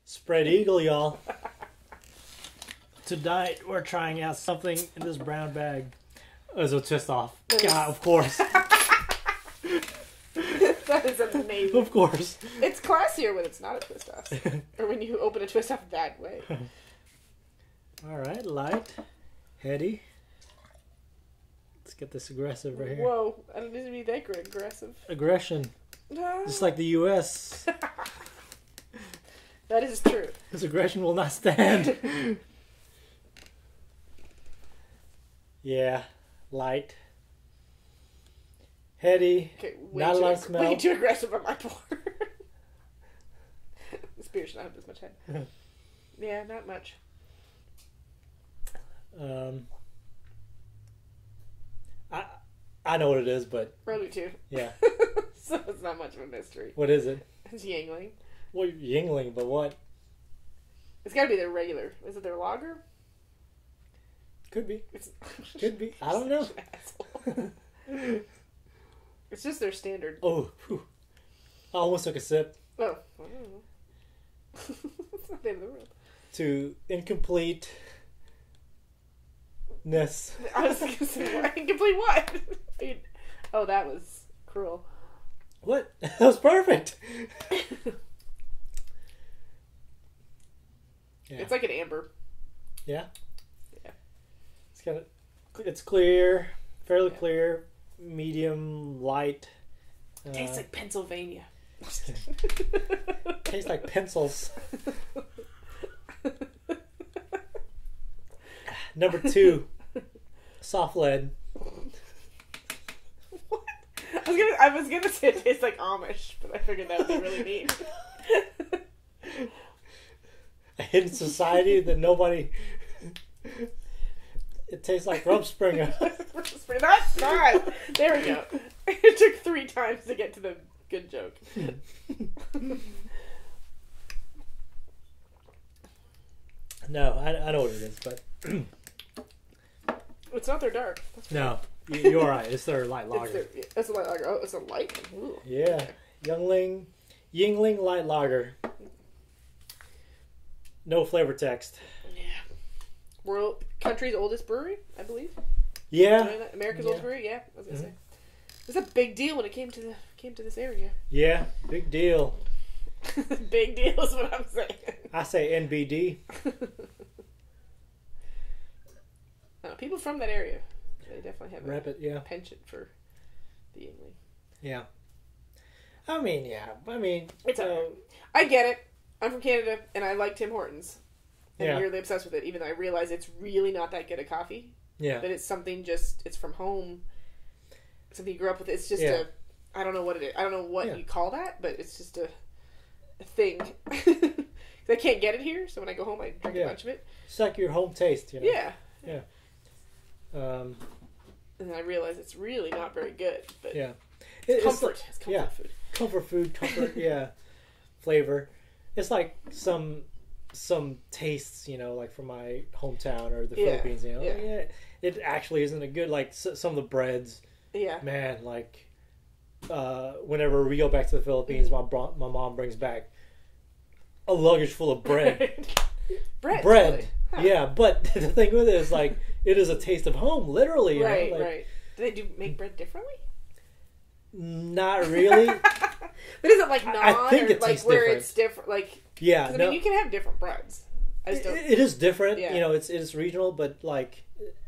Spread eagle, y'all. Tonight we're trying out something in this brown bag. As a twist off. God, of course. That is amazing. Of course. It's classier when it's not a twist off. Or when you open a twist off that way. Alright, light. Heady. Let's get this aggressive right here. Whoa, I don't need to be that aggressive. Aggression. Just like the U.S. That is true. This aggression will not stand. Yeah. Light. Heady. Okay, not a lot of smell. Way too aggressive on my part. This beer should not have this much head. Yeah, not much. I know what it is, but Probably too. Yeah. So it's not much of a mystery. What is it? It's Yuengling. Well, Yuengling, but what? It's got to be their regular. Is it their lager? Could be. Could be. I don't know. It's just their standard. Oh, whew. I almost took a sip. Oh, I don't know. It's not the end of the world. To incompleteness. I was going to say, what? Incomplete what? Oh, that was cruel. What? That was perfect. Yeah. It's like an amber. Yeah? Yeah. It's clear, fairly clear, medium, light. Tastes like Pennsylvania. Tastes like pencils. Number 2, soft lead. What? I was gonna say it tastes like Amish, but I figured that would be really mean. A hidden society that nobody. It tastes like Rumspringa. That's not. There we go. It took 3 times to get to the good joke. No, I know what it is, but it's not their dark. No, you're right. It's their light lager. It's a light lager. Oh, it's a light. Ooh. Yeah, Yuengling light lager. No flavor text. Yeah. Country's oldest brewery, I believe. Yeah. America's oldest brewery. Yeah, I was gonna say. It's a big deal when it came to this area. Yeah, big deal. Big deal is what I'm saying. I say NBD. People from that area, they definitely have a penchant for the Yuengling. Yeah. I mean, it's I get it. I'm from Canada, and I like Tim Hortons. And I'm really obsessed with it, even though I realize it's really not that good a coffee. Yeah. But it's something it's from home. Something you grew up with. It's just I don't know what it is. I don't know what you call that, but it's just a thing. I can't get it here, so when I go home, I drink a bunch of it. It's like your home taste, you know? Yeah. Yeah. And I realize it's really not very good, but it's comfort. It's comfort food. Comfort food, comfort, flavor. It's like some tastes, you know, like from my hometown or the Philippines, you know. Yeah. It actually isn't a good, like some of the breads. Yeah. Man, like whenever we go back to the Philippines, my mom brings back a luggage full of bread. Bread. Really? Huh. Yeah, but the thing with it is, like, it is a taste of home, literally. Right, you know? right. Do they make bread differently? Not really. But is it like I think it tastes where different. It's different? Like, yeah, I mean, you can have different breads. It is different. Yeah. You know, it's regional, but like,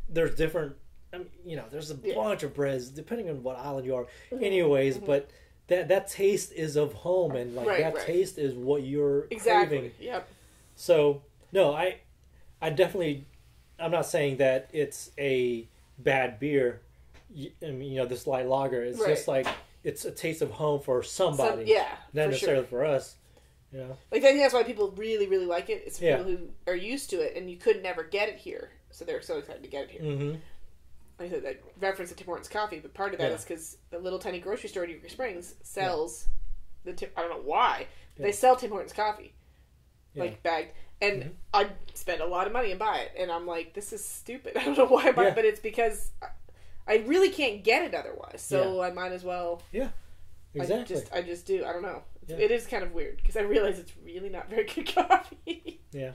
there's different. I mean, you know, there's a bunch of breads depending on what island you are. Anyways, but that taste is of home, and like taste is what you're craving. Yep. So no, I definitely. I'm not saying that it's a bad beer. I mean, you know, this light lager. It's just like it's a taste of home for somebody. Not necessarily for us. You know, like I think that's why people really, really like it. It's people who are used to it, and you could never get it here, so they're so excited to get it here. Mm-hmm. Like I said, that reference to Tim Hortons coffee, but part of that is because the little tiny grocery store in Eureka Springs sells I don't know why, but they sell Tim Hortons coffee, like bagged. And I spend a lot of money and buy it, and I'm like, this is stupid. I don't know why I buy it, but it's because I really can't get it otherwise. So I might as well. Yeah, exactly. I just do. I don't know. It is kind of weird because I realize it's really not very good coffee. Yeah.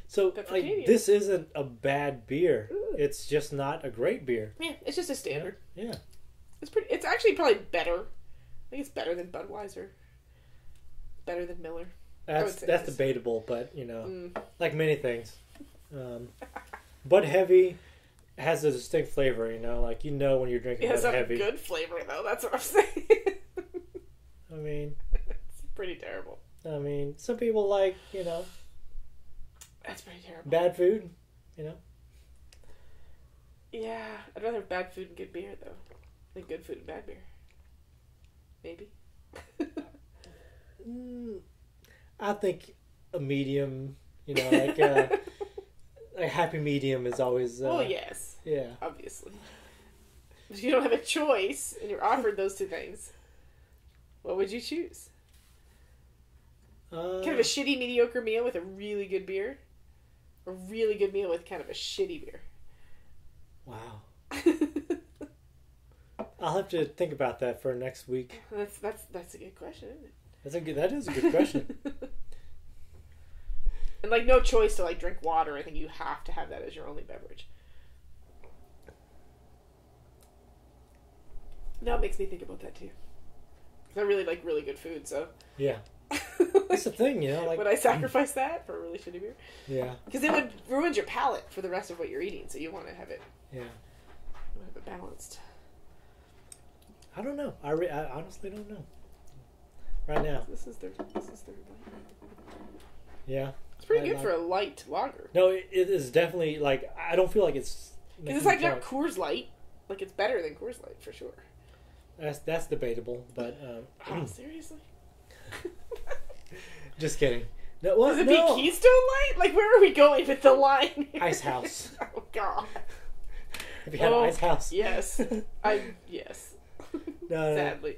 So like, this isn't a bad beer. Ooh. It's just not a great beer. Yeah, it's just a standard. Yeah. It's actually probably better. I think it's better than Budweiser. Better than Miller. That's debatable, but like many things. Bud Heavy has a distinct flavor, like when you're drinking Bud Heavy. It has a good flavor though, that's what I'm saying. I mean, it's pretty terrible. I mean, some people like, that's pretty terrible. Bad food, Yeah, I'd rather have bad food and good beer though than good food and bad beer. Maybe. I think a medium, like a happy medium is always. Oh yes. Yeah. Obviously. If you don't have a choice and you're offered those two things, what would you choose? Kind of a shitty, mediocre meal with a really good beer, or a really good meal with kind of a shitty beer. Wow. I'll have to think about that for next week. That's a good question, isn't it? That is a good question. And like no choice to like drink water. I think you have to have that as your only beverage. Now it makes me think about that too. I really like really good food, so yeah. That's the thing, like would I sacrifice that for a really shitty beer? Yeah. Because it would ruin your palate for the rest of what you're eating, so you want to have it. Yeah. You want to have it balanced. I don't know. I honestly don't know. Right now. This is their light. Yeah. It's pretty good for a light lager. No, it is definitely like I don't feel like it's. It's like not Coors Light. Like it's better than Coors Light for sure. That's debatable, but. Oh, seriously. Just kidding. No, well, Does it be Keystone Light? Like where are we going with the line? Ice House. Oh God. Have you had Ice House? Yes. Yes. No, sadly.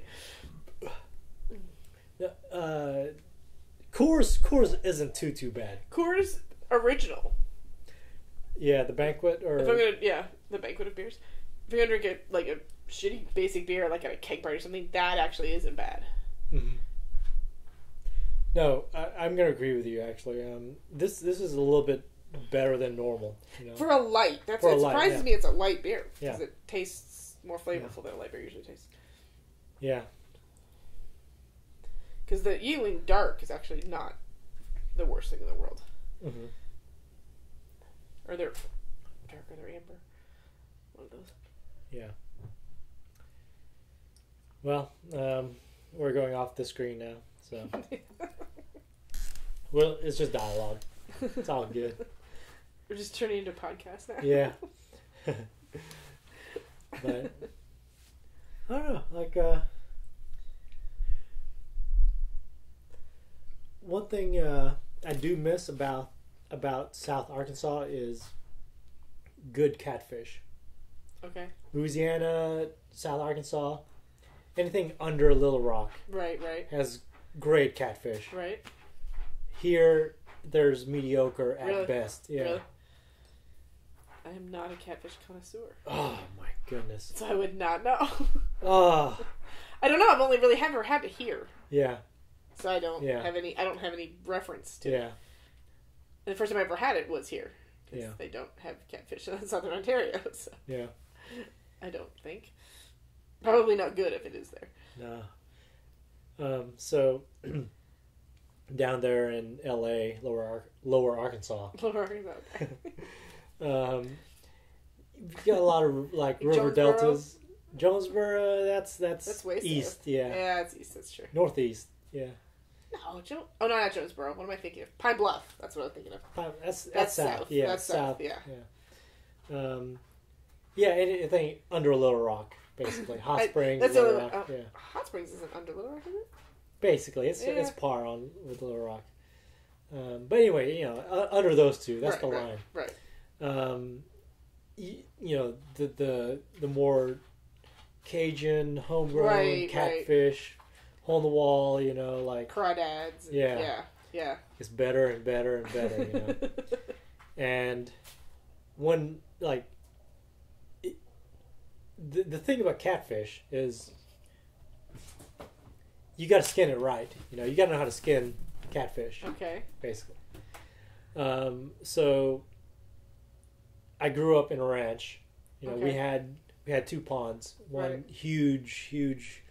Coors isn't too bad. Coors Original. Yeah, the banquet or the banquet of beers. If you're gonna drink a shitty basic beer like at a keg party or something, that actually isn't bad. Mm-hmm. No, I'm gonna agree with you actually. This is a little bit better than normal. For a light, it surprises me it's a light beer because it tastes more flavorful than a light beer usually tastes. Yeah. Because the Yuengling Dark is actually not the worst thing in the world. Mm-hmm. Or they're dark or they're amber. One of those. Yeah. Well, we're going off the screen now, so. Well, it's just dialogue. It's all good. We're just turning into a podcast now. Yeah. But I don't know, like one thing I do miss about South Arkansas is good catfish. Okay. Louisiana, South Arkansas, anything under Little Rock. Right. Has great catfish. Right. Here, there's mediocre at really? best. Yeah. Really? I am not a catfish connoisseur. Oh my goodness. So I would not know. Oh. I don't know. I've only really ever had it here. Yeah. So I don't have any. I don't have any reference to it. Yeah. And the first time I ever had it was here because Yeah. they don't have catfish in Southern Ontario. So Yeah. I don't think. Probably not good if it is there. No. So down there in L.A., Lower Arkansas. Lower Arkansas. Okay. You've got a lot of like river deltas. Jonesboro, that's way east. south. Yeah. Yeah, it's east. That's true. Northeast. Yeah. No, no, not Jonesboro. What am I thinking of? Pine Bluff. That's what I'm thinking of. That's south. Yeah, that's south. Yeah. Yeah, anything under Little Rock, basically. Hot Springs. That's Little Rock. Yeah. Hot Springs isn't under Little Rock, is it? Basically, it's par on with Little Rock. But anyway, under those two, that's the line. Right. The more Cajun homegrown catfish, hole in the wall, like crawdads. Yeah. It's better and better and better, And when the thing about catfish is you got to skin it right. You know, you got to know how to skin catfish. Okay. Basically. So I grew up in a ranch. You know, we had 2 ponds. One huge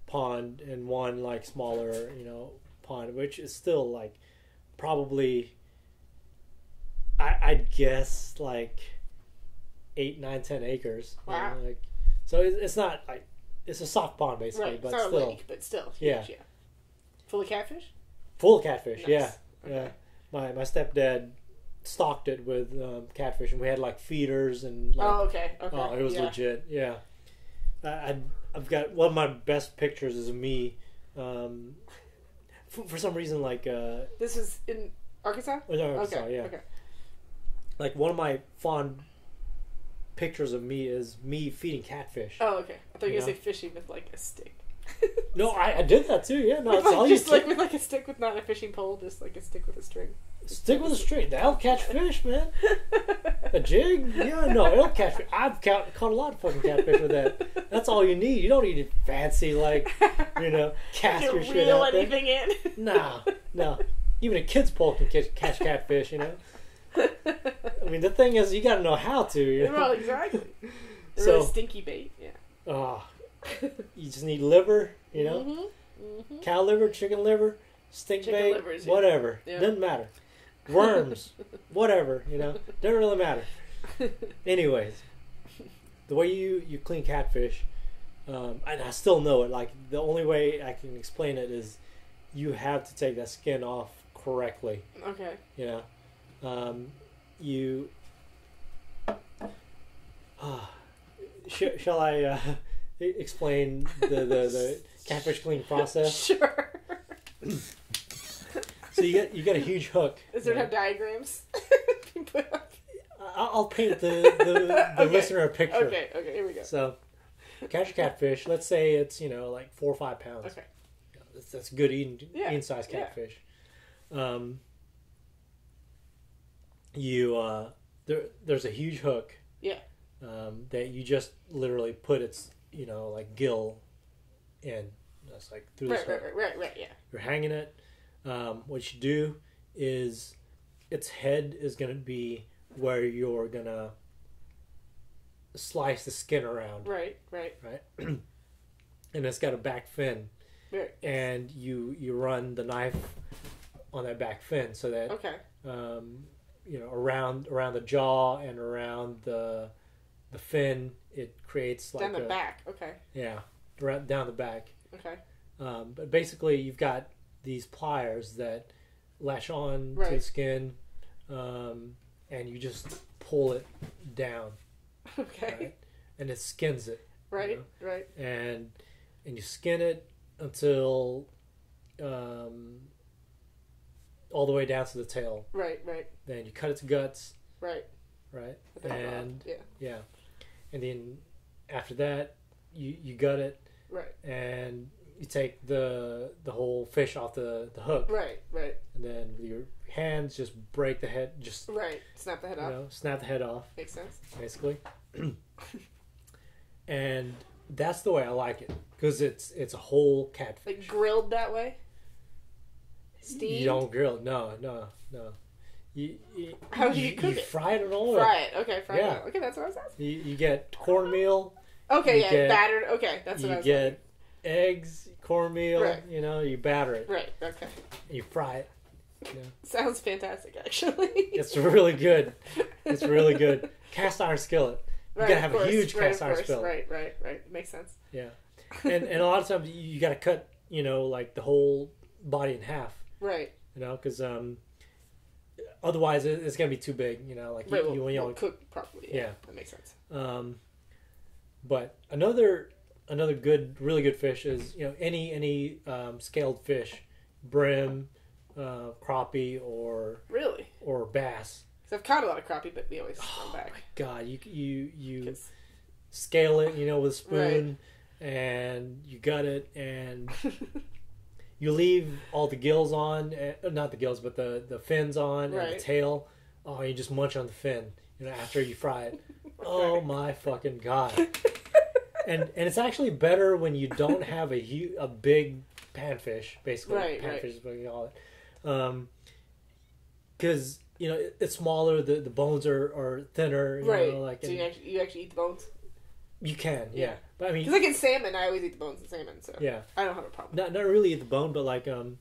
pond and one like smaller, you know, pond, which is still like probably I'd guess like 8, 9, 10 acres. Wow. You know, like, so it's not like it's a soft pond basically, but it's not still a lake, but still huge, yeah. Full of catfish? Full of catfish, nice. yeah. Okay. Yeah. My stepdad stocked it with catfish, and we had like feeders and. Like, oh, it was legit. Yeah, I've got one of my best pictures is of me. For some reason, like this is in Arkansas. Arkansas, okay. Yeah. Okay. Like one of my fond pictures of me is me feeding catfish. Oh, okay. I thought you were gonna say fishing with like a stick. No, I did that too. Yeah, no, it's all just like with like a stick with not a fishing pole, just like a stick with a string. Stick with a string. That'll catch fish, man. A jig? Yeah, no, it'll catch fish. I've caught a lot of fucking catfish with that. That's all you need. You don't need it fancy, like, you know, cast your shit out there. Anything in. No. Even a kid's pole can catch catfish, you know. I mean, the thing is, you got to know how to. You know? Well, exactly. Really stinky bait. Yeah. Oh, you just need liver, you know, cow liver, chicken liver, stink bait, livers, whatever. Yeah. Doesn't matter. Worms, whatever, you know, doesn't really matter. Anyways, the way you clean catfish, and I still know it. Like the only way I can explain it is you have to take that skin off correctly. Okay. You know, you. Shall I explain the catfish cleaning process? Sure. So you got a huge hook. Is there no diagrams? I'll paint the listener a picture. Okay, here we go. So, catch a catfish. Let's say it's like 4 or 5 pounds. Okay. That's good eating size catfish. Yeah. There's a huge hook. Yeah. That you just literally put its like gill in. That's like through this hook. Right, yeah. You're hanging it. What you do is its head is going to be where you're going to slice the skin around. Right. And it's got a back fin. Right. And you run the knife on that back fin so that around the jaw and around the fin, it creates like down the back. Okay. Yeah, down the back. Okay. But basically, you've got these pliers that latch on to the skin, and you just pull it down. Okay. Right? And it skins it. Right. Right. And you skin it until all the way down to the tail. Right. Then you cut its guts. Right. And yeah. And then after that, you gut it. Right. And you take the whole fish off the hook. Right. And then with your hands, just break the head. Just snap the head off. Snap the head off. Makes sense. Basically. And that's the way I like it because it's a whole catfish. Like grilled that way. Steamed? You don't grill. No. How do you cook it? You fry it in oil. Fry it. Okay, fry it. Okay, that's what I was asking. You get cornmeal. Okay, battered. Okay, that's what I was asking. You get eggs, cornmeal. Right. You batter it. Right. Okay. You fry it. Sounds fantastic, actually. It's really good. Cast iron skillet. You gotta have a huge cast iron skillet. Right. Makes sense. Yeah, and a lot of times you gotta cut like the whole body in half. Right. Because otherwise it's gonna be too big. Like we'll cook properly. Yeah, that makes sense. But another really good fish is any scaled fish, brim, crappie, or bass. Because I've caught a lot of crappie, but we always throw them back. My God, you scale it, with a spoon, and you gut it, and you leave all the gills on, not the gills, but the fins on, and the tail. Oh, you just munch on the fin, after you fry it. Oh my fucking God! And it's actually better when you don't have a big panfish, basically. Right, Panfish right. is what we call it. Because it's smaller. The bones are thinner. Right. Like, so you actually eat the bones. You can, yeah. But I mean, because like in salmon, I always eat the bones in salmon, so yeah, I don't have a problem. Not really eat the bone, but like the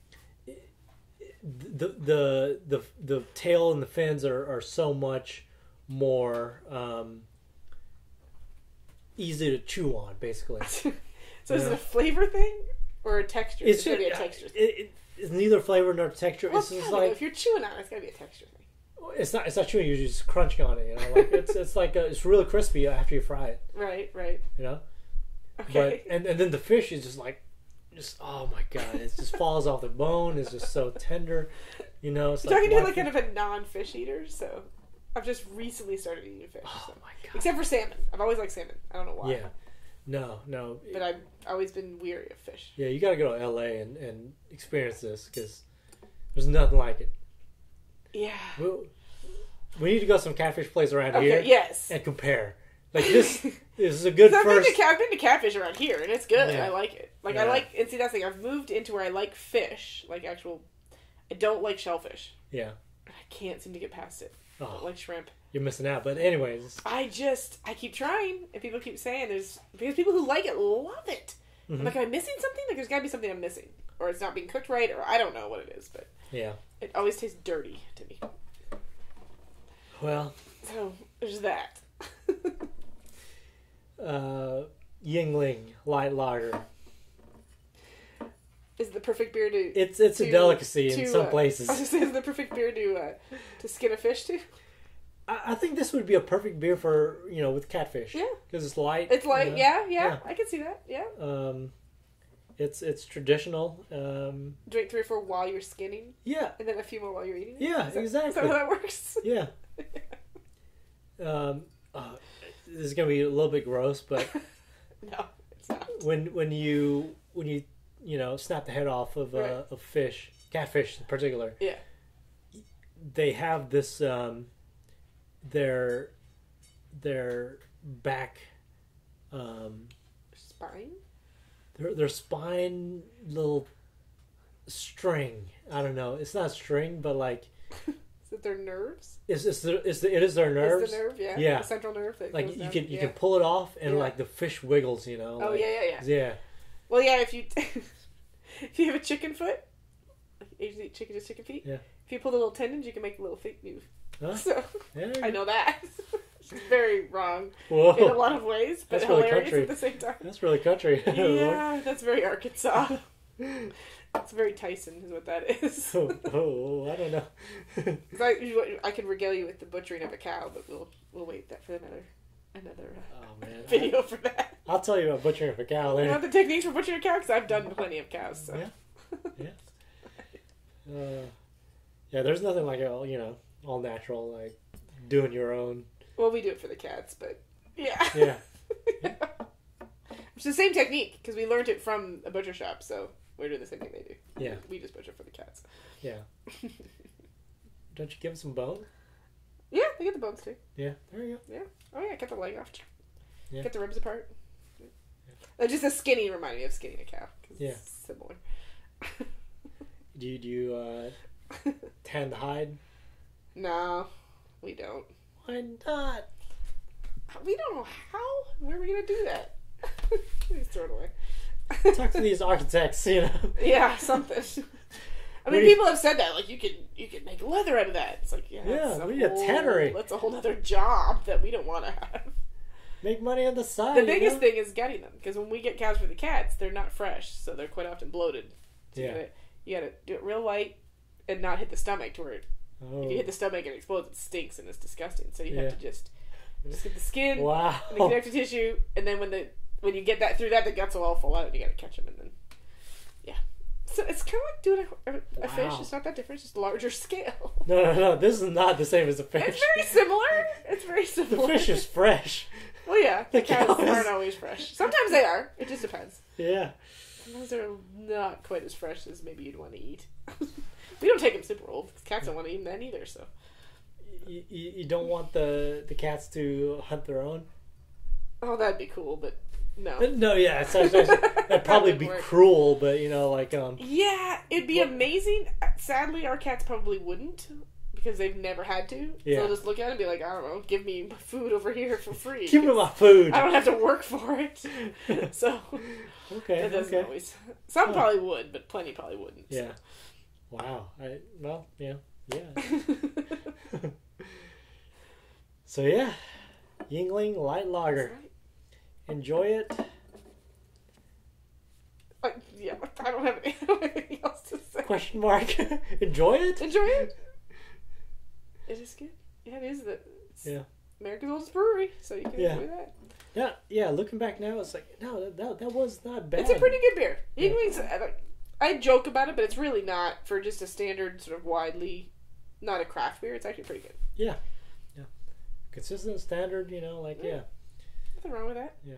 tail and the fins are so much more easy to chew on, basically. So is it a flavor thing or a texture? It's gonna be a texture thing. It's neither flavor nor texture. Well, it's just like if you're chewing on it, it's gotta be a texture thing. It's not chewing. You're just crunching on it. Like it's like it's really crispy after you fry it. Right. But Okay. and then the fish is just oh my god! It just falls off the bone. It's just so tender. It's you're like talking to like kind of a non-fish eater, so I've just recently started eating fish. Oh so. my god! Except for salmon. I've always liked salmon. I don't know why. Yeah. No. But I've always been weary of fish. Yeah, you got to go to LA and experience this because there's nothing like it. Yeah. We need to go to some catfish place around here. Yes. And compare. Like this is a good first. I've been to catfish around here, and it's good. Yeah. I like it. Yeah. And see, that's the thing. I've moved into where I like fish, like actual. I don't like shellfish. Yeah. I can't seem to get past it. I don't like shrimp. You're missing out. But anyways. I keep trying, and people keep saying because people who like it love it. Mm-hmm. I'm like, am I missing something? Like, there's got to be something I'm missing. Or it's not being cooked right, or I don't know what it is, but. Yeah. It always tastes dirty to me. Well. So, there's that. Yuengling light lager. Is the perfect beer to? It's a delicacy in some places. I was just saying, is the perfect beer to skin a fish to? I think this would be a perfect beer for with catfish. Yeah, because it's light. It's light. Yeah. I can see that. Yeah. It's traditional. Drink 3 or 4 while you're skinning. Yeah. And then a few more while you're eating it. Yeah, exactly. Is that how that works? Yeah. This is gonna be a little bit gross, but no, it's not. When you snap the head off of a fish, catfish in particular. Yeah. They have this their back spine. Their spine little string. I don't know. It's not string, but like. Is it their nerves? It is their nerves. It's the nerve, yeah. Yeah. The central nerve. That like goes you down. can pull it off, and like the fish wiggles. Oh like, yeah. Well, yeah. If you have a chicken foot, like Asians eat chicken as chicken feet. Yeah. If you pull the little tendons, you can make a little feet move. Huh? So yeah, I know that. It's very wrong Whoa. in a lot of ways, but That's really hilarious country. at the same time. That's really country. Yeah, that's very Arkansas. It's very Tyson, is what that is. I don't know. I can regale you with the butchering of a cow, but we'll wait that for another video for that. I'll tell you about butchering of a cow You later. know the techniques for butchering a cow? Because I've done plenty of cows. So. Yeah. There's nothing like all natural, like doing your own. Well, we do it for the cats, but yeah. Yeah. It's the same technique because we learned it from a butcher shop, so we're doing the same thing they do. Yeah. We just butcher for the cats. Yeah. Don't you give them some bone? Yeah, they get the bones too. Yeah, there you go. Yeah. Oh yeah, cut the leg off. Yeah. Get the ribs apart. Yeah. Just a skinning reminded me of skinning a cow. Yeah. It's similar. Do you tan the hide? No, we don't. Why not? We don't know how. Where are we gonna do that? Please throw it away. Talk to these architects, Yeah, something. I mean, people have said that, like, you can make leather out of that. It's like, we need a tannery. That's a whole other job that we don't want to have. Make money on the side. The biggest thing is getting them, because when we get cows for the cats, they're not fresh, so they're quite often bloated. So you gotta do it real light and not hit the stomach to where if you hit the stomach and it explodes, it stinks and it's disgusting. So you have to just get the skin, and the connective tissue, and then when you get that through that, the guts will all fall out, and you gotta catch them, and then so it's kind of like doing a fish. It's not that different. It's just larger scale. No. This is not the same as a fish. It's very similar. The fish is fresh. Well, yeah. The cows aren't always fresh. Sometimes they are. It just depends. Yeah. Sometimes they're not quite as fresh as maybe you'd want to eat. We don't take them super old because cats don't want to eat them then either. So you don't want the cats to hunt their own? Oh, that'd be cool, but No. No, yeah, that'd probably be cruel, but Yeah, it'd be amazing. Sadly, our cats probably wouldn't because they've never had to. Yeah. So they'll just look at it and be like, I don't know, give me my food over here for free. Give me my food. I don't have to work for it. So it doesn't always. Some probably would, but plenty probably wouldn't. Yeah. So. Wow. Yeah. So yeah, Yuengling Light Lager. Right. Enjoy it. Yeah, I don't have anything else to say. Question mark. Enjoy it. Enjoy it. It is good. Yeah, it is. America's oldest brewery, so you can enjoy that. Yeah. Looking back now, it's like that was not bad. It's a pretty good beer. Yuengling's. I joke about it, but it's really not for just a standard sort of widely, not a craft beer. It's actually pretty good. Yeah. Consistent, standard. Nothing wrong with that. Yeah.